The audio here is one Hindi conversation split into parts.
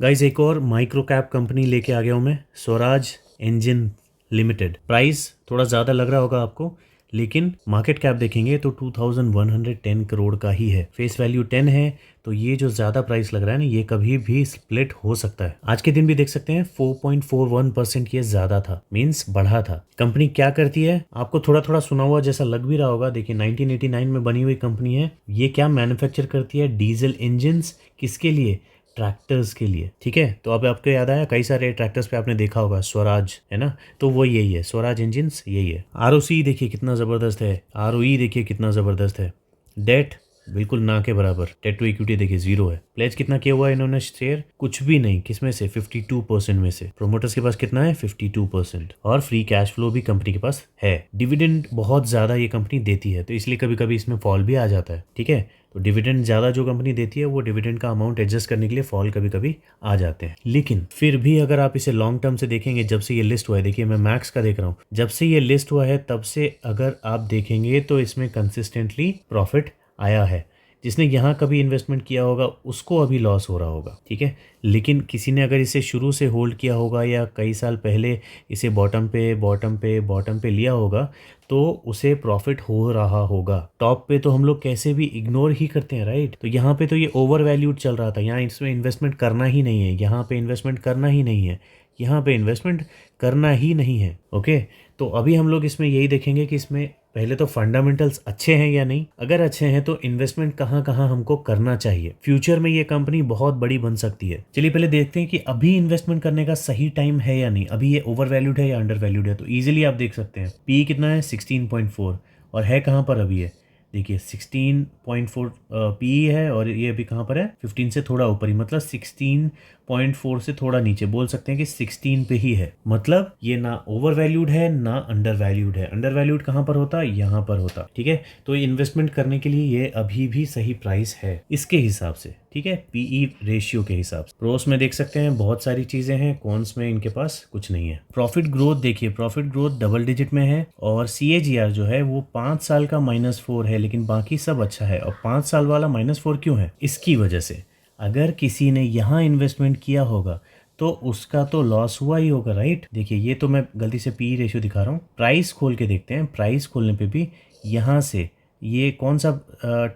गाइस एक और माइक्रो कैप कंपनी लेके आ गया हूँ मैं, स्वराज इंजन लिमिटेड। प्राइस थोड़ा ज़्यादा लग रहा होगा आपको, लेकिन मार्केट कैप देखेंगे तो 2110 करोड़ का ही है। फेस वैल्यू 10 है, तो ये जो ज़्यादा प्राइस लग रहा है ना, ये कभी भी स्प्लिट हो सकता है। आज के दिन भी देख सकते हैं 4.41% ये ज़्यादा था, मीन्स बढ़ा था। कंपनी क्या करती है आपको थोड़ा थोड़ा सुना हुआ जैसा लग भी रहा होगा। देखिए 1989 में बनी हुई कंपनी है। ये क्या मैन्युफैक्चर करती है? Diesel engines. किसके लिए? ट्रैक्टर्स के लिए। ठीक है, तो अब आपको याद आया, कई सारे ट्रैक्टर्स पे आपने देखा होगा स्वराज, है ना? तो वो यही है, स्वराज इंजन्स यही है। आरओसी देखिए कितना ज़बरदस्त है, आरओई देखिए कितना ज़बरदस्त है। डेट बिल्कुल ना के बराबर, डेट टू इक्विटी देखिए 0 है। प्लेज कितना किया हुआ है इन्होंने शेयर? कुछ भी नहीं। किस में से? 52% में से। प्रोमोटर्स के पास कितना है? 52%। और फ्री कैश फ्लो भी कंपनी के पास है। डिविडेंड बहुत ज़्यादा ये कंपनी देती है, तो इसलिए कभी कभी इसमें फॉल भी आ जाता है। ठीक है, तो डिविडेंड ज़्यादा जो कंपनी देती है, वो डिविडेंड का अमाउंट एडजस्ट करने के लिए फॉल कभी कभी आ जाते हैं। लेकिन फिर भी अगर आप इसे लॉन्ग टर्म से देखेंगे, जब से ये लिस्ट हुआ है, देखिए मैं मैक्स का देख रहा हूँ, जब से ये लिस्ट हुआ है तब से अगर आप देखेंगे तो इसमें कंसिस्टेंटली प्रॉफिट आया है। जिसने यहाँ कभी इन्वेस्टमेंट किया होगा उसको अभी लॉस हो रहा होगा। ठीक है, लेकिन किसी ने अगर इसे शुरू से होल्ड किया होगा या कई साल पहले इसे बॉटम पे लिया होगा, तो उसे प्रॉफिट हो रहा होगा। टॉप पे तो हम लोग कैसे भी इग्नोर ही करते हैं, राइट? तो यहाँ पे तो ये ओवर वैल्यूड चल रहा था, यहाँ इसमें इन्वेस्टमेंट करना ही नहीं है, यहाँ पे इन्वेस्टमेंट करना ही नहीं है, यहाँ पे इन्वेस्टमेंट करना ही नहीं है। ओके, तो अभी हम लोग इसमें यही देखेंगे कि इसमें पहले तो फंडामेंटल्स अच्छे हैं या नहीं। अगर अच्छे हैं तो इन्वेस्टमेंट कहाँ कहाँ हमको करना चाहिए। फ्यूचर में ये कंपनी बहुत बड़ी बन सकती है। चलिए पहले देखते हैं कि अभी इन्वेस्टमेंट करने का सही टाइम है या नहीं। अभी ये ओवर वैल्यूड है या अंडर वैल्यूड है, तो इजीली आप देख सकते हैं। पी कितना है? 16.4। और है कहाँ पर अभी? है देखिए 16.4 पी है, और ये अभी कहाँ पर है? 15 से थोड़ा ऊपर ही, मतलब 16.4 से थोड़ा नीचे। बोल सकते हैं कि 16 पे ही है। मतलब ये ना ओवर वैल्यूड है ना अंडर वैल्यूड है। अंडर वैल्यूड कहाँ पर होता? यहाँ पर होता। ठीक है, तो इन्वेस्टमेंट करने के लिए ये अभी भी सही प्राइस है इसके हिसाब से। ठीक है, पीई रेशियो के हिसाब से। प्रोस में देख सकते हैं बहुत सारी चीजें हैं, कॉन्स में इनके पास कुछ नहीं है। प्रॉफिट ग्रोथ देखिए, प्रॉफिट ग्रोथ डबल डिजिट में है, और CAGR जो है वो 5 साल का -4 है, लेकिन बाकी सब अच्छा है। और 5 साल वाला -4 क्यों है? इसकी वजह से अगर किसी ने यहाँ इन्वेस्टमेंट किया होगा तो उसका तो लॉस हुआ ही होगा, राइट? देखिए ये तो मैं गलती से पी रेशियो दिखा रहा हूँ, प्राइस खोल के देखते हैं। प्राइस खोलने पे भी यहाँ से ये कौन सा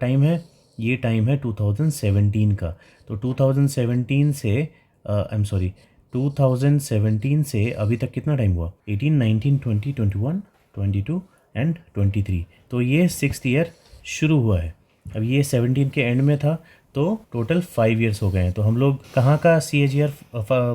टाइम है? ये टाइम है 2017 का। तो 2017 से आई एम सॉरी 2017 से अभी तक कितना टाइम हुआ? 18, 19, 20, 21, 22 एंड 23। तो ये 6th ईयर शुरू हुआ है। अब ये 17 के एंड में था, तो टोटल 5 ईयर्स हो गए हैं। तो हम लोग कहाँ का CAGR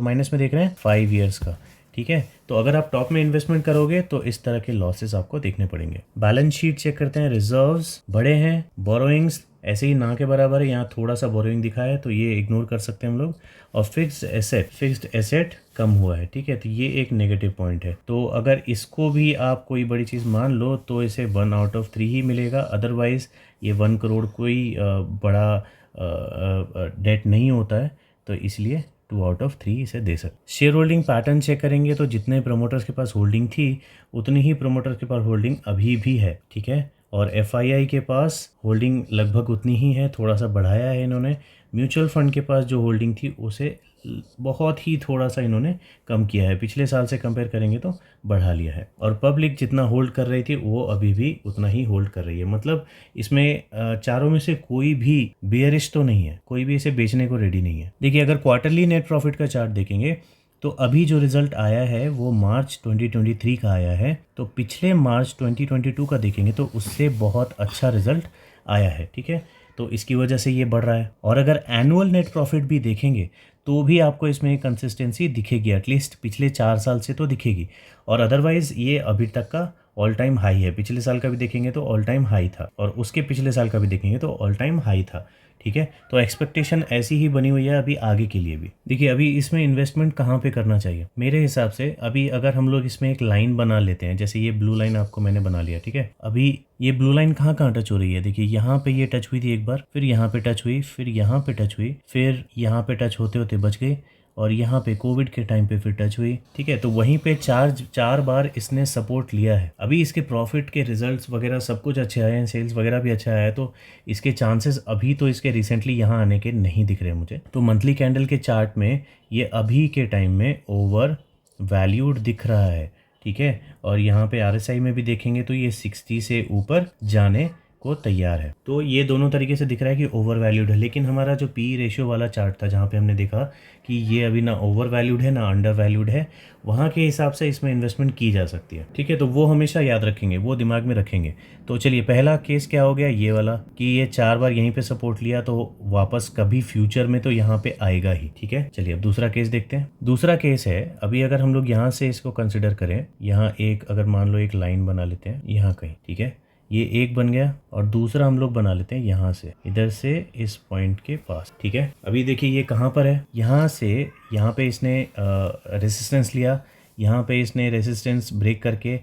माइनस में देख रहे हैं? 5 ईयर्स का। ठीक है, तो अगर आप टॉप में इन्वेस्टमेंट करोगे तो इस तरह के लॉसेस आपको देखने पड़ेंगे। बैलेंस शीट चेक करते हैं। रिजर्व्स बड़े हैं, बोरोइंग्स ऐसे ही ना के बराबर है। यहाँ थोड़ा सा बोरोइंग दिखा है, तो ये इग्नोर कर सकते हैं हम लोग। और फिक्स्ड एसेट कम हुआ है। ठीक है, तो ये एक नेगेटिव पॉइंट है। तो अगर इसको भी आप कोई बड़ी चीज़ मान लो तो इसे 1/3 ही मिलेगा। अदरवाइज ये 1 करोड़ कोई बड़ा डेट नहीं होता है, तो इसलिए 2/3 इसे दे सकते। शेयर होल्डिंग पैटर्न चेक करेंगे तो जितने प्रमोटर्स के पास होल्डिंग थी उतनी ही प्रमोटर्स के पास होल्डिंग अभी भी है। ठीक है, और FII के पास होल्डिंग लगभग उतनी ही है, थोड़ा सा बढ़ाया है इन्होंने। म्यूचुअल फंड के पास जो होल्डिंग थी उसे बहुत ही थोड़ा सा इन्होंने कम किया है। पिछले साल से कंपेयर करेंगे तो बढ़ा लिया है। और पब्लिक जितना होल्ड कर रही थी वो अभी भी उतना ही होल्ड कर रही है। मतलब इसमें चारों में से कोई भी बेयरिश तो नहीं है, कोई भी इसे बेचने को रेडी नहीं है। देखिए अगर क्वार्टरली नेट प्रॉफिट का चार्ट देखेंगे तो अभी जो रिजल्ट आया है वो मार्च 2023 का आया है। तो पिछले मार्च 2022 का देखेंगे तो उससे बहुत अच्छा रिजल्ट आया है। ठीक है, तो इसकी वजह से ये बढ़ रहा है। और अगर एनुअल नेट प्रॉफिट भी देखेंगे तो भी आपको इसमें एक कंसिस्टेंसी दिखेगी, एटलीस्ट पिछले 4 साल से तो दिखेगी। और अदरवाइज़ ये अभी तक का ऑल टाइम हाई है। पिछले साल का भी देखेंगे तो ऑल टाइम हाई था, और उसके पिछले साल का भी देखेंगे तो ऑल टाइम हाई था। ठीक है, तो एक्सपेक्टेशन ऐसी ही बनी हुई है अभी आगे के लिए भी। देखिए अभी इसमें इन्वेस्टमेंट कहाँ पे करना चाहिए मेरे हिसाब से। अभी अगर हम लोग इसमें एक लाइन बना लेते हैं, जैसे ये ब्लू लाइन आपको मैंने बना लिया। ठीक है, अभी ये ब्लू लाइन कहाँ कहाँ टच हो रही है? देखिए यहाँ पे ये टच हुई थी एक बार, फिर यहाँ पे टच हुई, फिर यहाँ पे टच हुई, फिर यहाँ पे टच होते होते बच गई, और यहाँ पे कोविड के टाइम पे फिर टच हुई, ठीक है। तो वहीं पे चार बार इसने सपोर्ट लिया है। अभी इसके प्रॉफिट के रिजल्ट्स वगैरह सब कुछ अच्छे आए हैं, सेल्स वगैरह भी अच्छा आया है, तो इसके चांसेस अभी तो इसके रिसेंटली यहाँ आने के नहीं दिख रहे मुझे। तो मंथली कैंडल के चार्ट में ये अभी के टाइम में ओवर वैल्यूड दिख रहा है, ठीक है। और यहाँ पे RSI में भी देखेंगे तो ये 60 से ऊपर जाने को तैयार है। तो ये दोनों तरीके से दिख रहा है कि ओवर वैल्यूड है। लेकिन हमारा जो पी रेशियो वाला चार्ट था जहाँ पे हमने देखा कि ये अभी ना ओवर वैल्यूड है ना अंडर वैल्यूड है, वहाँ के हिसाब से इसमें इन्वेस्टमेंट की जा सकती है, ठीक है। तो वो हमेशा याद रखेंगे, वो दिमाग में रखेंगे। तो चलिए पहला केस क्या हो गया, ये वाला कि ये 4 बार यहीं पे सपोर्ट लिया तो वापस कभी फ्यूचर में तो यहाँ पे आएगा ही, ठीक है। चलिए अब दूसरा केस देखते हैं। दूसरा केस है, अभी अगर हम लोग यहाँ से इसको कंसिडर करें, यहाँ एक अगर मान लो एक लाइन बना लेते हैं यहाँ कहीं, ठीक है। ये एक बन गया और दूसरा हम लोग बना लेते हैं यहाँ से, इधर से इस पॉइंट के पास, ठीक है। अभी देखिए ये कहाँ पर है, यहाँ से यहाँ पे इसने रेजिस्टेंस लिया, यहाँ पे इसने रेजिस्टेंस ब्रेक करके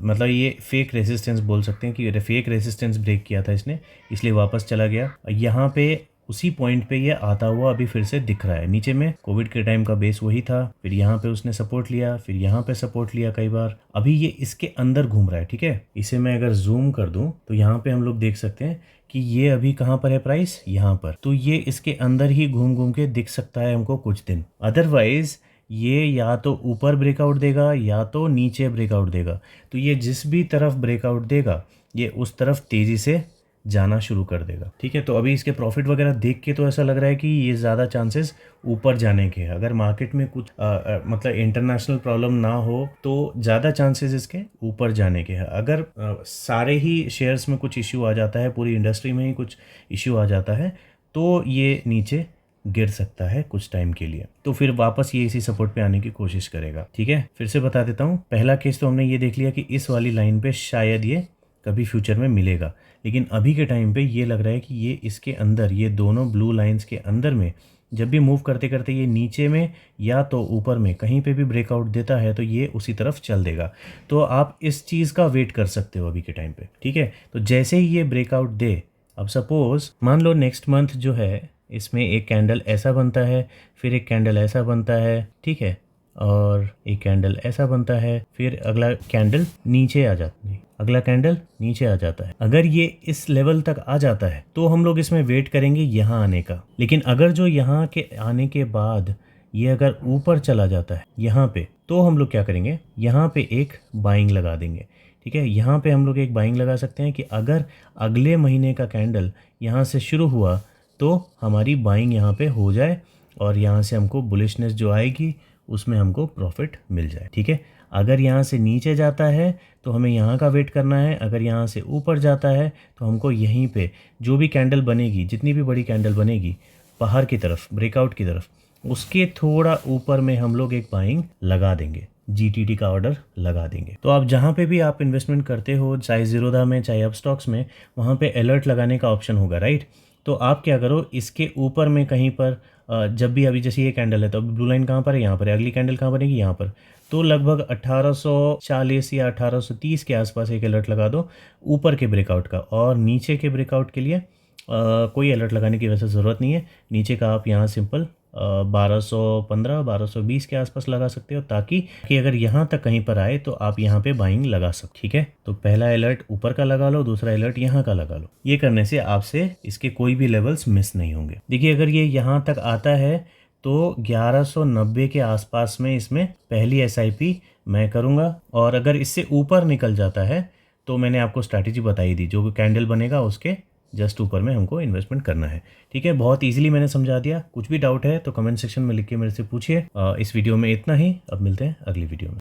मतलब ये फेक रेजिस्टेंस बोल सकते हैं कि फेक रेजिस्टेंस ब्रेक किया था इसने, इसलिए वापस चला गया। यहाँ पे उसी पॉइंट पे ये आता हुआ अभी फिर से दिख रहा है। नीचे में कोविड के टाइम का बेस वही था, फिर यहाँ पे उसने सपोर्ट लिया, फिर यहाँ पे सपोर्ट लिया कई बार, अभी ये इसके अंदर घूम रहा है, ठीक है। इसे मैं अगर जूम कर दूं तो यहाँ पे हम लोग देख सकते हैं कि ये अभी कहाँ पर है प्राइस, यहाँ पर। तो ये इसके अंदर ही घूम घूम के दिख सकता है हमको कुछ दिन। अदरवाइज ये या तो ऊपर ब्रेकआउट देगा या तो नीचे ब्रेकआउट देगा। तो ये जिस भी तरफ ब्रेकआउट देगा ये उस तरफ तेजी से जाना शुरू कर देगा, ठीक है। तो अभी इसके प्रॉफिट वगैरह देख के तो ऐसा लग रहा है कि ये ज़्यादा चांसेस ऊपर जाने के हैं। अगर मार्केट में कुछ मतलब इंटरनेशनल प्रॉब्लम ना हो तो ज़्यादा चांसेस इसके ऊपर जाने के हैं। अगर सारे ही शेयर्स में कुछ इश्यू आ जाता है, पूरी इंडस्ट्री में ही कुछ इश्यू आ जाता है, तो ये नीचे गिर सकता है कुछ टाइम के लिए। तो फिर वापस ये इसी सपोर्ट पे आने की कोशिश करेगा, ठीक है। फिर से बता देता हूँ, पहला केस तो हमने ये देख लिया कि इस वाली लाइन पे शायद ये कभी फ्यूचर में मिलेगा, लेकिन अभी के टाइम पे ये लग रहा है कि ये इसके अंदर, ये दोनों ब्लू लाइंस के अंदर में जब भी मूव करते करते ये नीचे में या तो ऊपर में कहीं पे भी ब्रेकआउट देता है तो ये उसी तरफ चल देगा। तो आप इस चीज़ का वेट कर सकते हो अभी के टाइम पे, ठीक है। तो जैसे ही ये ब्रेकआउट दे, अब सपोज मान लो नेक्स्ट मंथ जो है इसमें एक कैंडल ऐसा बनता है, फिर एक कैंडल ऐसा बनता है, ठीक है, और एक कैंडल ऐसा बनता है, फिर अगला कैंडल नीचे आ जाता है, अगला कैंडल नीचे आ जाता है। अगर ये इस लेवल तक आ जाता है तो हम लोग इसमें वेट करेंगे यहाँ आने का। लेकिन अगर जो यहाँ के आने के बाद ये अगर ऊपर चला जाता है यहाँ पे, तो हम लोग क्या करेंगे, यहाँ पे एक बाइंग लगा देंगे, ठीक है। यहाँ पे हम लोग एक बाइंग लगा सकते हैं कि अगर अगले महीने का कैंडल यहाँ से शुरू हुआ तो हमारी बाइंग यहाँ पे हो जाए और यहाँ से हमको बुलिशनेस जो आएगी उसमें हमको प्रॉफिट मिल जाए, ठीक है। अगर यहाँ से नीचे जाता है तो हमें यहाँ का वेट करना है, अगर यहाँ से ऊपर जाता है तो हमको यहीं पे जो भी कैंडल बनेगी, जितनी भी बड़ी कैंडल बनेगी बाहर की तरफ, ब्रेकआउट की तरफ, उसके थोड़ा ऊपर में हम लोग एक बाइंग लगा देंगे, GTT का ऑर्डर लगा देंगे। तो आप जहाँ पे भी आप इन्वेस्टमेंट करते हो, चाहे ज़ीरोधा में चाहे अप स्टॉक्स में, वहाँ पे अलर्ट लगाने का ऑप्शन होगा, राइट। तो आप क्या करो, इसके ऊपर में कहीं पर जब भी अभी जैसे ये कैंडल है तो अभी ब्लू लाइन कहाँ पर है, यहाँ पर है, अगली कैंडल कहाँ बनेगी, यहाँ पर, तो लगभग 1840 या 1830 के आसपास एक अलर्ट लगा दो ऊपर के ब्रेकआउट का। और नीचे के ब्रेकआउट के लिए कोई अलर्ट लगाने की वैसे ज़रूरत नहीं है। नीचे का आप यहाँ सिंपल 1215 1220 के आसपास लगा सकते हो, ताकि कि अगर यहाँ तक कहीं पर आए तो आप यहाँ पे बाइंग लगा सकते, ठीक है। तो पहला अलर्ट ऊपर का लगा लो, दूसरा अलर्ट यहाँ का लगा लो। ये करने से आपसे इसके कोई भी लेवल्स मिस नहीं होंगे। देखिए अगर ये यहाँ तक आता है तो 1190 के आसपास में इसमें पहली SIP मैं करूँगा, और अगर इससे ऊपर निकल जाता है तो मैंने आपको स्ट्रैटेजी बताई दी, जो कैंडल बनेगा उसके जस्ट ऊपर में हमको इन्वेस्टमेंट करना है, ठीक है। बहुत इजीली मैंने समझा दिया। कुछ भी डाउट है तो कमेंट सेक्शन में लिख के मेरे से पूछिए। इस वीडियो में इतना ही, अब मिलते हैं अगली वीडियो में।